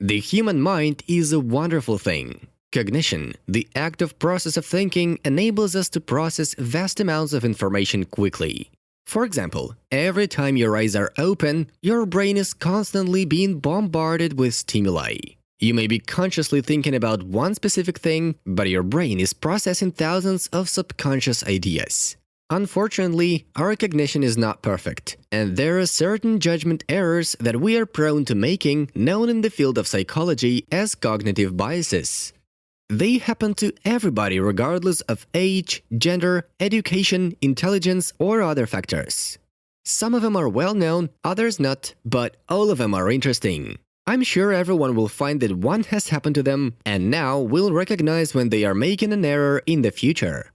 The human mind is a wonderful thing. Cognition, the active process of thinking, enables us to process vast amounts of information quickly. For example, every time your eyes are open, your brain is constantly being bombarded with stimuli. You may be consciously thinking about one specific thing, but your brain is processing thousands of subconscious ideas. Unfortunately, our cognition is not perfect, and there are certain judgment errors that we are prone to making, known in the field of psychology as cognitive biases. They happen to everybody regardless of age, gender, education, intelligence, or other factors. Some of them are well known, others not, but all of them are interesting. I'm sure everyone will find that one has happened to them and now will recognize when they are making an error in the future.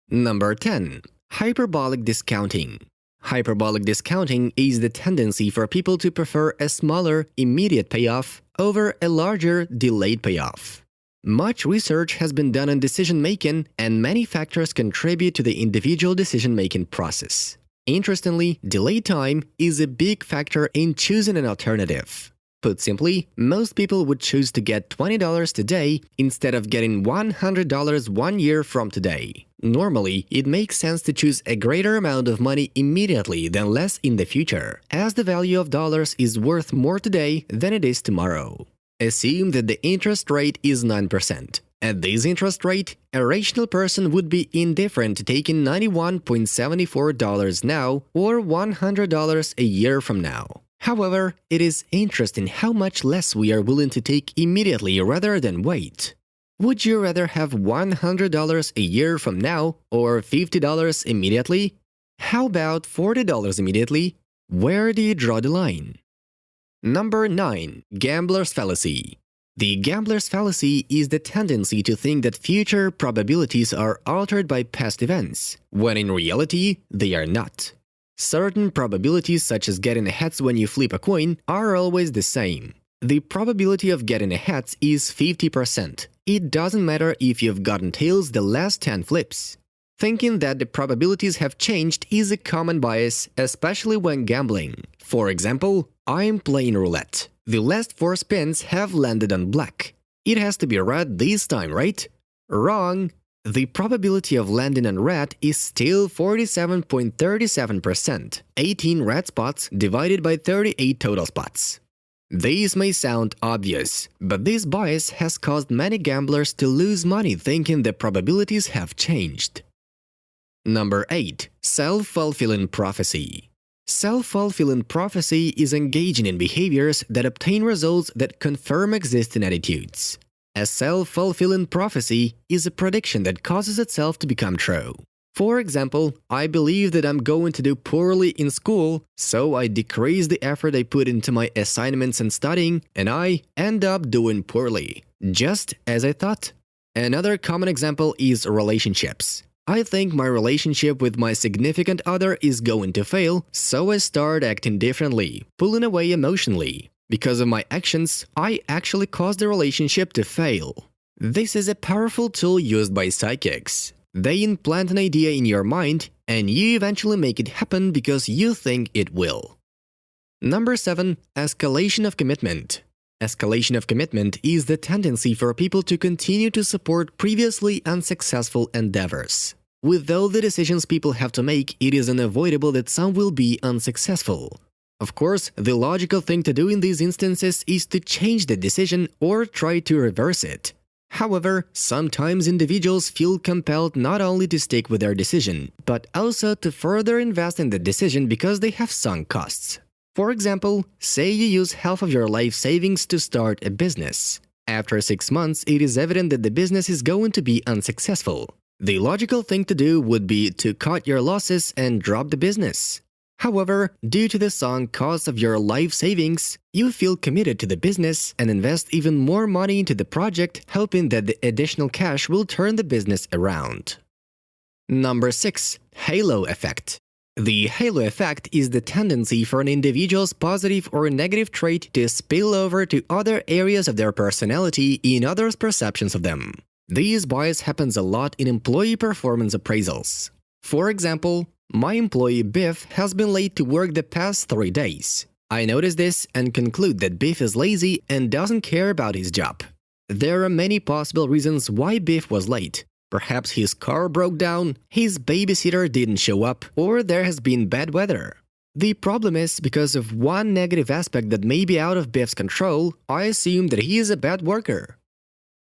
Number 10. Hyperbolic discounting. Hyperbolic discounting is the tendency for people to prefer a smaller, immediate payoff over a larger, delayed payoff. Much research has been done on decision-making, and many factors contribute to the individual decision-making process. Interestingly, delay time is a big factor in choosing an alternative. Put simply, most people would choose to get $20 today instead of getting $100 1 year from today. Normally, it makes sense to choose a greater amount of money immediately than less in the future, as the value of dollars is worth more today than it is tomorrow. Assume that the interest rate is 9%. At this interest rate, a rational person would be indifferent to taking $91.74 now or $100 a year from now. However, it is interesting how much less we are willing to take immediately rather than wait. Would you rather have $100 a year from now or $50 immediately? How about $40 immediately? Where do you draw the line? Number 9. Gambler's fallacy. The gambler's fallacy is the tendency to think that future probabilities are altered by past events, when in reality, they are not. Certain probabilities, such as getting a heads when you flip a coin, are always the same. The probability of getting a heads is 50%. It doesn't matter if you've gotten tails the last 10 flips. Thinking that the probabilities have changed is a common bias, especially when gambling. For example, I'm playing roulette. The last 4 spins have landed on black. It has to be red this time, right? Wrong. The probability of landing on red is still 47.37%, 18 red spots divided by 38 total spots. This may sound obvious, but this bias has caused many gamblers to lose money thinking the probabilities have changed. Number 8. Self-fulfilling prophecy. Self-fulfilling prophecy is engaging in behaviors that obtain results that confirm existing attitudes. A self-fulfilling prophecy is a prediction that causes itself to become true. For example, I believe that I'm going to do poorly in school, so I decrease the effort I put into my assignments and studying, and I end up doing poorly, just as I thought. Another common example is relationships. I think my relationship with my significant other is going to fail, so I start acting differently, pulling away emotionally. Because of my actions, I actually caused the relationship to fail. This is a powerful tool used by psychics. They implant an idea in your mind, and you eventually make it happen because you think it will. Number 7. Escalation of commitment. Escalation of commitment is the tendency for people to continue to support previously unsuccessful endeavors. With all the decisions people have to make, it is unavoidable that some will be unsuccessful. Of course, the logical thing to do in these instances is to change the decision or try to reverse it. However, sometimes individuals feel compelled not only to stick with their decision, but also to further invest in the decision because they have sunk costs. For example, say you use half of your life savings to start a business. After 6 months, it is evident that the business is going to be unsuccessful. The logical thing to do would be to cut your losses and drop the business. However, due to the sunk cost of your life savings, you feel committed to the business and invest even more money into the project, hoping that the additional cash will turn the business around. Number 6. Halo Effect. The halo effect is the tendency for an individual's positive or negative trait to spill over to other areas of their personality in others' perceptions of them. This bias happens a lot in employee performance appraisals. For example, my employee Biff has been late to work the past 3 days. I notice this and conclude that Biff is lazy and doesn't care about his job. There are many possible reasons why Biff was late. Perhaps his car broke down, his babysitter didn't show up, or there has been bad weather. The problem is, because of one negative aspect that may be out of Biff's control, I assume that he is a bad worker.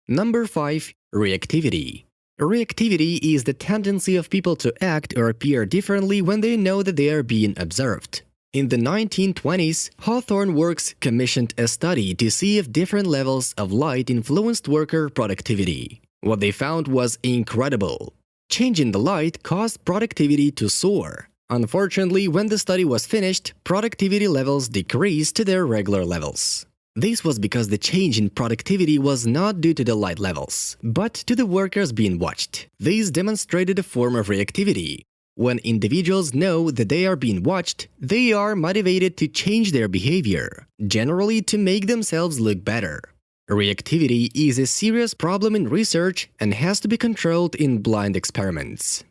Number 5. Reactivity. Reactivity is the tendency of people to act or appear differently when they know that they are being observed. In the 1920s, Hawthorne Works commissioned a study to see if different levels of light influenced worker productivity. What they found was incredible. Changing the light caused productivity to soar. Unfortunately, when the study was finished, productivity levels decreased to their regular levels. This was because the change in productivity was not due to the light levels, but to the workers being watched. This demonstrated a form of reactivity. When individuals know that they are being watched, they are motivated to change their behavior, generally to make themselves look better. Reactivity is a serious problem in research and has to be controlled in blind experiments.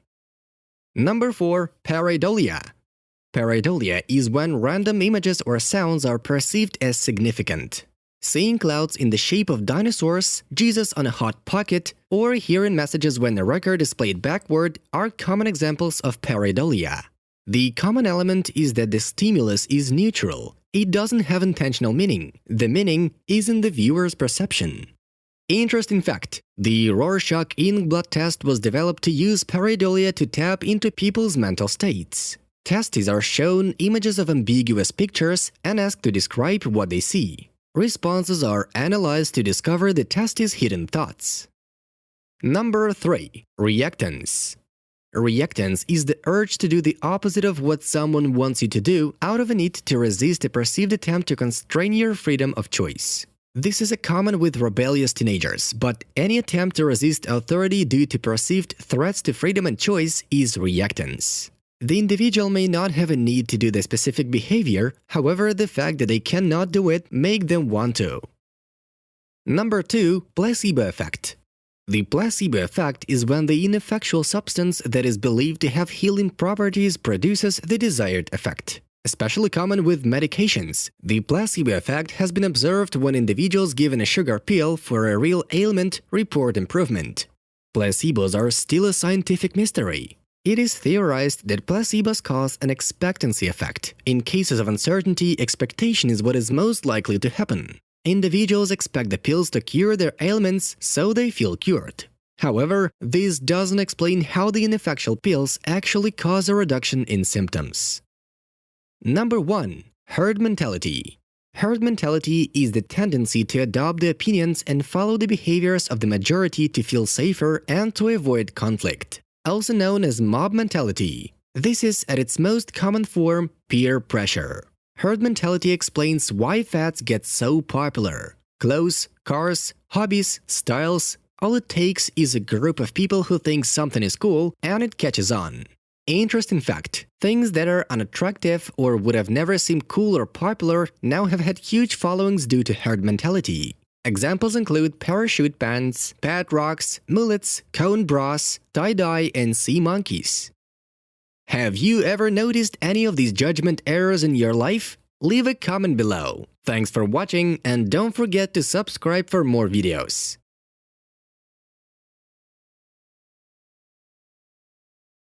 Number 4. Paradolia. Paradolia is when random images or sounds are perceived as significant. Seeing clouds in the shape of dinosaurs, Jesus on a hot pocket, or hearing messages when a record is played backward are common examples of pareidolia. The common element is that the stimulus is neutral. It doesn't have intentional meaning. The meaning is in the viewer's perception. Interesting fact, the Rorschach ink blood test was developed to use pareidolia to tap into people's mental states. Testees are shown images of ambiguous pictures and asked to describe what they see. Responses are analyzed to discover the testee's hidden thoughts. Number 3. Reactance. Reactance is the urge to do the opposite of what someone wants you to do out of a need to resist a perceived attempt to constrain your freedom of choice. This is common with rebellious teenagers, but any attempt to resist authority due to perceived threats to freedom and choice is reactance. The individual may not have a need to do the specific behavior, however, the fact that they cannot do it makes them want to. Number 2. Placebo Effect. The placebo effect is when the ineffectual substance that is believed to have healing properties produces the desired effect. Especially common with medications, the placebo effect has been observed when individuals given a sugar pill for a real ailment report improvement. Placebos are still a scientific mystery. It is theorized that placebos cause an expectancy effect. In cases of uncertainty, expectation is what is most likely to happen. Individuals expect the pills to cure their ailments, so they feel cured. However, this doesn't explain how the ineffectual pills actually cause a reduction in symptoms. Number 1. Herd mentality. Herd mentality is the tendency to adopt the opinions and follow the behaviors of the majority to feel safer and to avoid conflict. Also known as mob mentality. This is, at its most common form, peer pressure. Herd mentality explains why fads get so popular. Clothes, cars, hobbies, styles, all it takes is a group of people who think something is cool and it catches on. Interesting fact, things that are unattractive or would have never seemed cool or popular now have had huge followings due to herd mentality. Examples include parachute pants, pad rocks, mullets, cone bras, tie-dye, and sea monkeys. Have you ever noticed any of these judgment errors in your life? Leave a comment below. Thanks for watching and don't forget to subscribe for more videos.